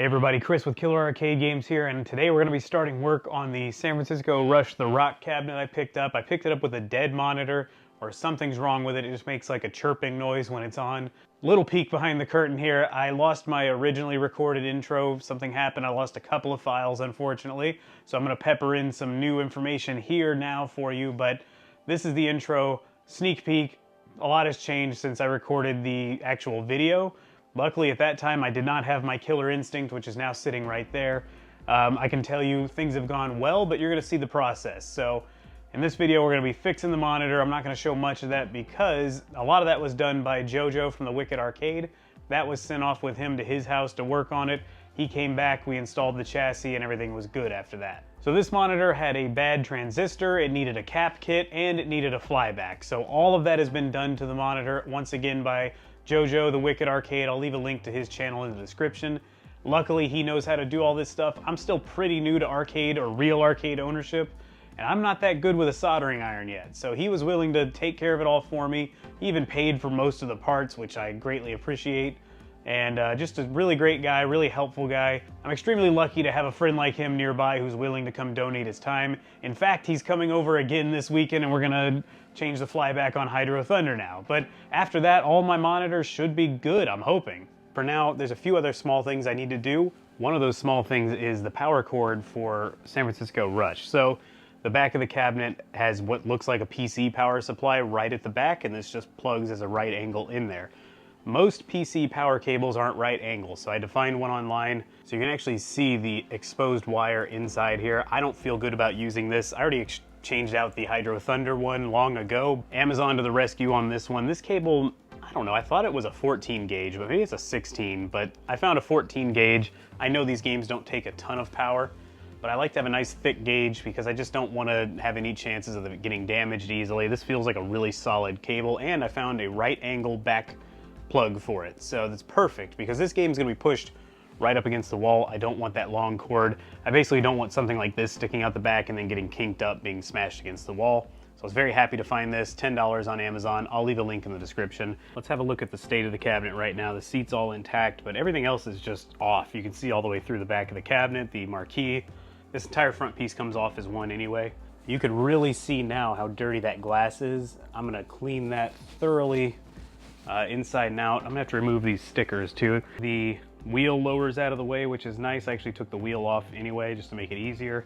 Hey everybody, Chris with Killer Arcade Games here, and today we're going to be starting work on the San Francisco Rush the Rock cabinet I picked up. I picked it up with a dead monitor, or something's wrong with it. It just makes like a chirping noise when it's on. Little peek behind the curtain here. I lost my originally recorded intro. Something happened. I lost a couple of files, unfortunately. So I'm going to pepper in some new information here now for you, but this is the intro, sneak peek. A lot has changed since I recorded the actual video. Luckily, at that time, I did not have my Killer Instinct, which is now sitting right there. I can tell you things have gone well, but you're going to see the process. So in this video, we're going to be fixing the monitor. I'm not going to show much of that because a lot of that was done by JoJo from the Wicked Arcade. That was sent off with him to his house to work on it. He came back, we installed the chassis, and everything was good after that. So this monitor had a bad transistor, it needed a cap kit, and it needed a flyback. So all of that has been done to the monitor, once again by JoJo, the Wicked Arcade. I'll leave a link to his channel in the description. Luckily, he knows how to do all this stuff. I'm still pretty new to arcade or real arcade ownership, and I'm not that good with a soldering iron yet. So he was willing to take care of it all for me. He even paid for most of the parts, which I greatly appreciate. And just a really great guy, really helpful guy. I'm extremely lucky to have a friend like him nearby who's willing to come donate his time. In fact, he's coming over again this weekend and we're gonna change the flyback on Hydro Thunder now. But after that, all my monitors should be good, I'm hoping. For now, there's a few other small things I need to do. One of those small things is the power cord for San Francisco Rush. So the back of the cabinet has what looks like a PC power supply right at the back, and this just plugs as a right angle in there. Most PC power cables aren't right angles, so I had to find one online so you can actually see the exposed wire inside here. I don't feel good about using this. I already changed out the Hydro Thunder one long ago. Amazon to the rescue on this one. This cable, I don't know, I thought it was a 14 gauge, but maybe it's a 16, but I found a 14 gauge. I know these games don't take a ton of power, but I like to have a nice thick gauge because I just don't want to have any chances of it getting damaged easily. This feels like a really solid cable, and I found a right angle back plug for it. So that's perfect because this game is going to be pushed right up against the wall. I don't want that long cord. I basically don't want something like this sticking out the back and then getting kinked up, being smashed against the wall. So I was very happy to find this, $10 on Amazon. I'll leave a link in the description. Let's have a look at the state of the cabinet right now. The seat's all intact, but everything else is just off. You can see all the way through the back of the cabinet, the marquee. This entire front piece comes off as one anyway. You can really see now how dirty that glass is. I'm gonna clean that thoroughly inside and out. I'm gonna have to remove these stickers too. The wheel lowers out of the way, which is nice. I actually took the wheel off anyway just to make it easier.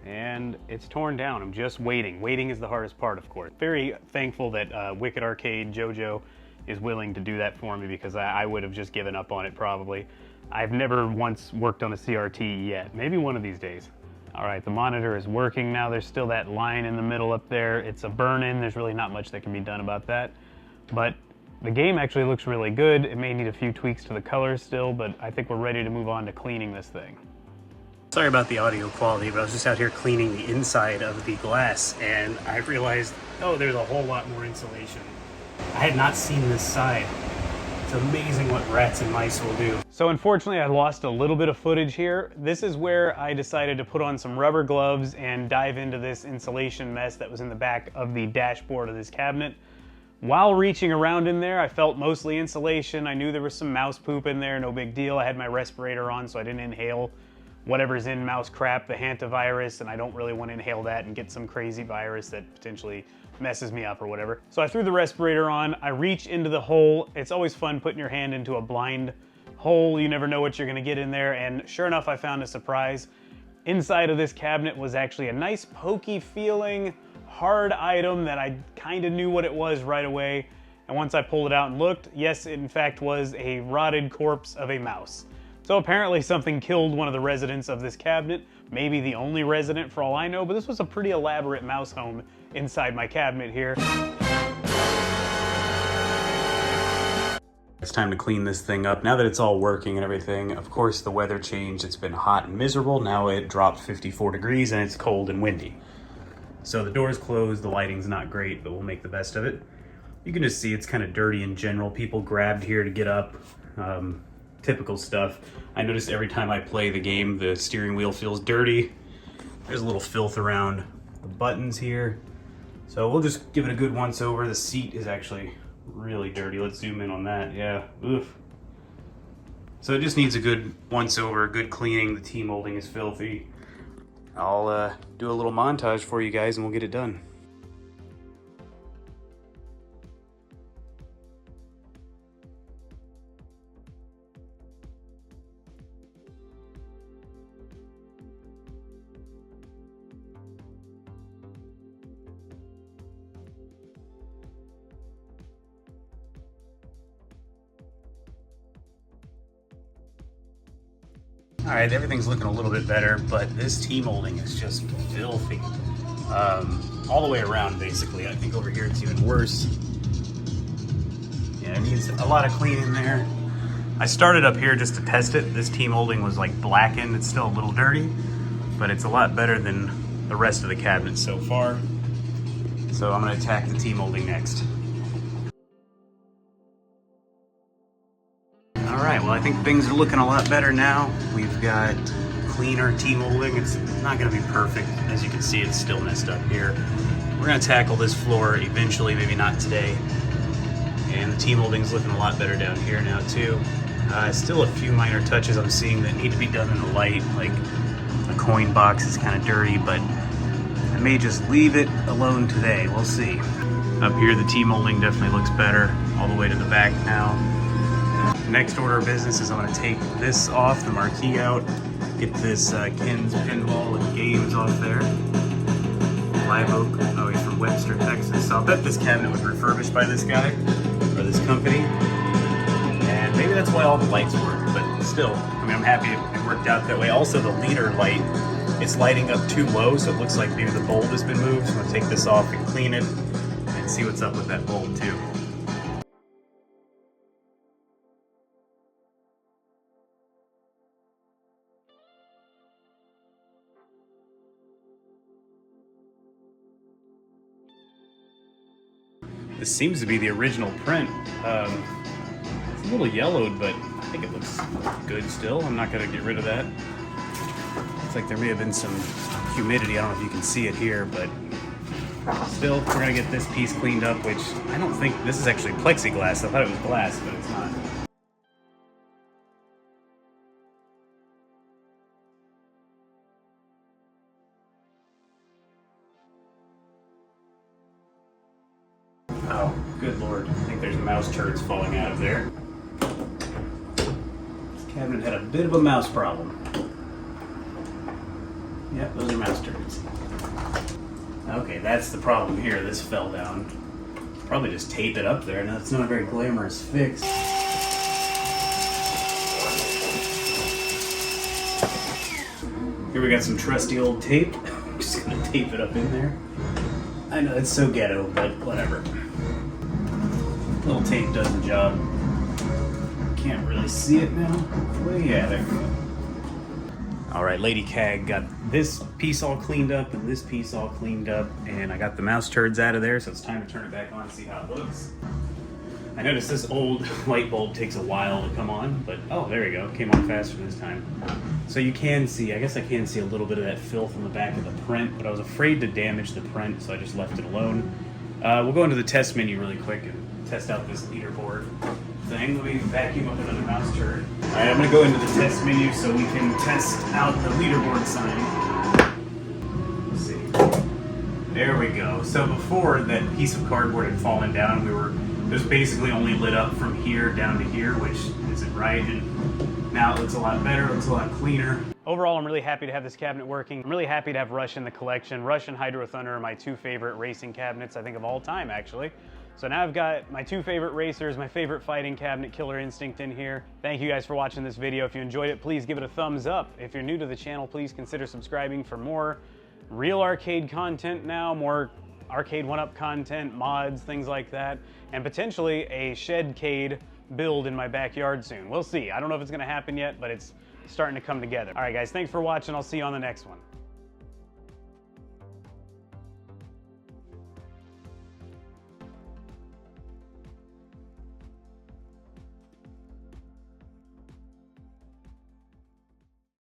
And it's torn down. I'm just waiting. Waiting is the hardest part, of course. Very thankful that Wicked Arcade JoJo is willing to do that for me because I would have just given up on it probably. I've never once worked on a CRT yet. Maybe one of these days. All right, the monitor is working now. There's still that line in the middle up there. It's a burn-in. There's really not much that can be done about that. But the game actually looks really good. It may need a few tweaks to the colors still, but I think we're ready to move on to cleaning this thing. Sorry about the audio quality, but I was just out here cleaning the inside of the glass, and I realized, oh, there's a whole lot more insulation. I had not seen this side. It's amazing what rats and mice will do. So unfortunately, I lost a little bit of footage here. This is where I decided to put on some rubber gloves and dive into this insulation mess that was in the back of the dashboard of this cabinet. While reaching around in there, I felt mostly insulation. I knew there was some mouse poop in there, no big deal. I had my respirator on, so I didn't inhale whatever's in mouse crap, the hantavirus, and I don't really want to inhale that and get some crazy virus that potentially messes me up or whatever. So I threw the respirator on, I reach into the hole. It's always fun putting your hand into a blind hole. You never know what you're gonna get in there, and sure enough, I found a surprise. Inside of this cabinet was actually a nice pokey feeling hard item that I kind of knew what it was right away. And once I pulled it out and looked, yes, it in fact was a rotted corpse of a mouse. So apparently something killed one of the residents of this cabinet, maybe the only resident for all I know, but this was a pretty elaborate mouse home inside my cabinet here. It's time to clean this thing up. Now that it's all working and everything, of course the weather changed. It's been hot and miserable. Now it dropped 54 degrees and it's cold and windy. So the door's closed, the lighting's not great, but we'll make the best of it. You can just see it's kind of dirty in general. People grabbed here to get up. Typical stuff. I notice every time I play the game, the steering wheel feels dirty. There's a little filth around the buttons here. So we'll just give it a good once over. The seat is actually really dirty. Let's zoom in on that. Yeah, oof. So it just needs a good once over, good cleaning. The Tmolding is filthy. I'll do a little montage for you guys and we'll get it done. All right, everything's looking a little bit better, but this Tmolding is just filthy. All the way around, basically. I think over here it's even worse. Yeah, it needs a lot of cleaning there. I started up here just to test it. This Tmolding was like blackened. It's still a little dirty, but it's a lot better than the rest of the cabinet so far. So I'm gonna attack the Tmolding next. All right, well, I think things are looking a lot better now. We've got cleaner Tmolding. It's not gonna be perfect. As you can see, it's still messed up here. We're gonna tackle this floor eventually, maybe not today. And the Tmolding's looking a lot better down here now too. Still a few minor touches I'm seeing that need to be done in the light, like the coin box is kind of dirty, but I may just leave it alone today. We'll see. Up here, the Tmolding definitely looks better all the way to the back now. Next order of business is I'm going to take this off, the marquee out, get this Ken's Pinball and Games off there. Live Oak, oh, he's from Webster, Texas. So I'll bet this cabinet was refurbished by this guy, or this company. And maybe that's why all the lights work, but still, I mean, I'm happy it worked out that way. Also, the leader light, it's lighting up too low, so it looks like maybe the bulb has been moved. So I'm going to take this off and clean it and see what's up with that bulb too. This seems to be the original print. It's a little yellowed, but I think it looks good still. I'm not gonna get rid of that. Looks like there may have been some humidity. I don't know if you can see it here, but still, we're gonna get this piece cleaned up, which I don't think, this is actually plexiglass. I thought it was glass, but it's not. Oh, good lord. I think there's mouse turds falling out of there. This cabinet had a bit of a mouse problem. Yep, those are mouse turds. Okay, that's the problem here. This fell down. Probably just tape it up there. Now, it's not a very glamorous fix. Here we got some trusty old tape. I'm just gonna tape it up in there. I know it's so ghetto, but whatever. Little tape does the job. Can't really see it now. Well, yeah, there we go. All right, Lady Cag got this piece all cleaned up and this piece all cleaned up, and I got the mouse turds out of there, so it's time to turn it back on and see how it looks. I noticed this old light bulb takes a while to come on, but oh, there we go. It came on faster this time. So you can see, I guess I can see a little bit of that filth on the back of the print, but I was afraid to damage the print, so I just left it alone. We'll go into the test menu really quick and test out this leaderboard thing. Let me vacuum up another mouse turd. All right, I'm gonna go into the test menu so we can test out the leaderboard sign. Let's see. There we go. So before, that piece of cardboard had fallen down. It was basically only lit up from here down to here, which isn't right. And now it looks a lot better, it looks a lot cleaner. Overall, I'm really happy to have this cabinet working. I'm really happy to have Rush in the collection. Rush and Hydro Thunder are my two favorite racing cabinets, I think, of all time, actually. So now I've got my two favorite racers, my favorite fighting cabinet, Killer Instinct, in here. Thank you guys for watching this video. If you enjoyed it, please give it a thumbs up. If you're new to the channel, please consider subscribing for more real arcade content now, more arcade one-up content, mods, things like that, and potentially a Shedcade build in my backyard soon. We'll see. I don't know if it's gonna happen yet, but it's starting to come together. All right, guys, thanks for watching. I'll see you on the next one.